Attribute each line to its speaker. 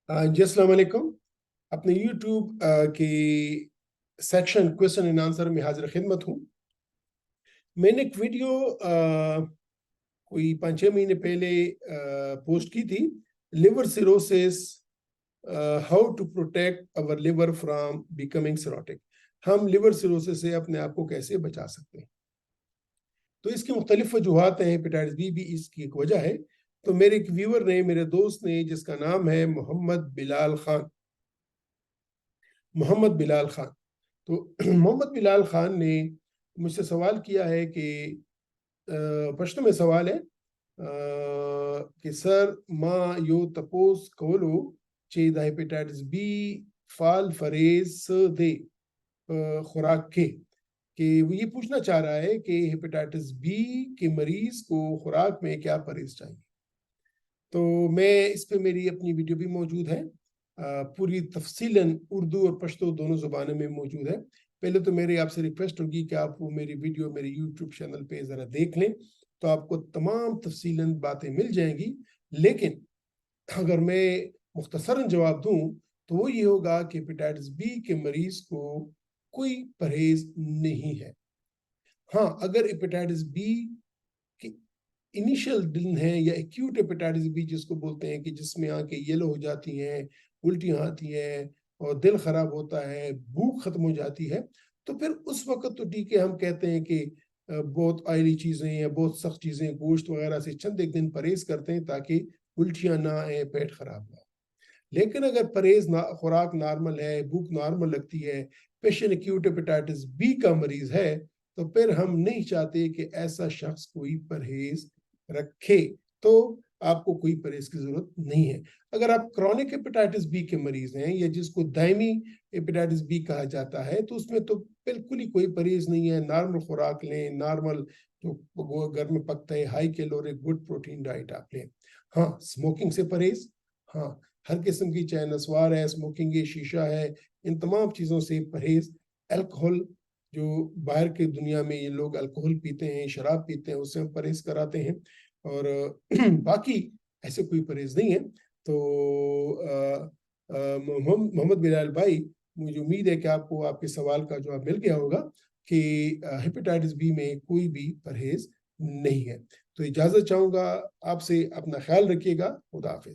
Speaker 1: जी अस्सलाम वालेकुम। अपने यूट्यूब के सेक्शन क्वेश्चन एंड आंसर में हाजिर खिदमत हूँ। मैंने एक वीडियो कोई 5-6 महीने पहले पोस्ट की थी, liver cirrhosis, how to protect our liver from becoming cirrhotic. हम लिवर सिरोसिस से अपने आप को कैसे बचा सकते हैं। तो इसकी मुख्तलिफ वजूहात हैं, हेपेटाइटिस बी भी इसकी एक वजह है। तो मेरे एक व्यूअर ने, मेरे दोस्त ने, जिसका नाम है मोहम्मद बिलाल खान, तो मोहम्मद बिलाल खान ने मुझसे सवाल किया है कि पश्तो में सवाल है कि सर मां यो तपोस कोलो चे द हेपेटाइटिस बी फाल फरेज दे खुराक के, कि वो ये पूछना चाह रहा है कि हेपेटाइटिस बी के मरीज को खुराक में क्या परहेज चाहिए। तो मैं इस पे मेरी अपनी वीडियो भी मौजूद है, पूरी तफसीलन उर्दू और पश्तो दोनों ज़ुबानों में मौजूद है। पहले तो मेरी आपसे रिक्वेस्ट होगी कि आप वो मेरी वीडियो मेरे यूट्यूब चैनल पे ज़रा देख लें, तो आपको तमाम तफसीलन बातें मिल जाएंगी। लेकिन अगर मैं मुख्तसरन जवाब दूं तो वो ये होगा कि हेपेटाइटिस बी के मरीज को कोई परहेज नहीं है। हाँ, अगर हेपेटाइटिस बी के इनिशियल दिन है या एक्यूट हेपेटाइटिस बी जिसको बोलते हैं, कि जिसमें आंखें येलो हो जाती हैं, उल्टियां आती हैं और दिल खराब होता है, भूख खत्म हो जाती है, तो फिर उस वक्त तो ठीक है, हम कहते हैं कि बहुत ऑयली चीजें या बहुत सख्त चीजें, गोश्त वगैरह से चंद एक दिन परहेज करते हैं ताकि उल्टियां ना आए, पेट खराब ना हो। लेकिन अगर खुराक नॉर्मल है, भूख नॉर्मल लगती है, पेशेंट एक्यूट हेपेटाइटिस बी का मरीज है, तो फिर हम नहीं चाहते कि ऐसा शख्स कोई परहेज रखे। तो आपको कोई परहेज की जरूरत नहीं है। अगर आप क्रॉनिक हेपेटाइटिस बी के मरीज हैं, या जिसको दायमी हेपेटाइटिस बी कहा जाता है, तो उसमें तो बिल्कुल ही कोई परहेज नहीं है। नॉर्मल खुराक लें, नॉर्मल जो घर में पकता है, high caloric good protein diet आप लें। हाँ, स्मोकिंग से परहेज, हाँ, हर किस्म की, चाहे नस्वार है, स्मोकिंग है, शीशा है, इन तमाम चीज़ों से परहेज। अल्कोहल, जो बाहर की दुनिया में ये लोग अल्कोहल पीते हैं, शराब पीते हैं, उससे हम परहेज कराते हैं। और बाकी ऐसे कोई परहेज नहीं है। तो मोहम्मद बिलाल भाई, मुझे उम्मीद है कि आपको आपके सवाल का जवाब मिल गया होगा कि हेपेटाइटिस बी में कोई भी परहेज नहीं है। तो इजाज़त चाहूँगा आपसे, अपना ख्याल रखिएगा। खुदा हाफिज।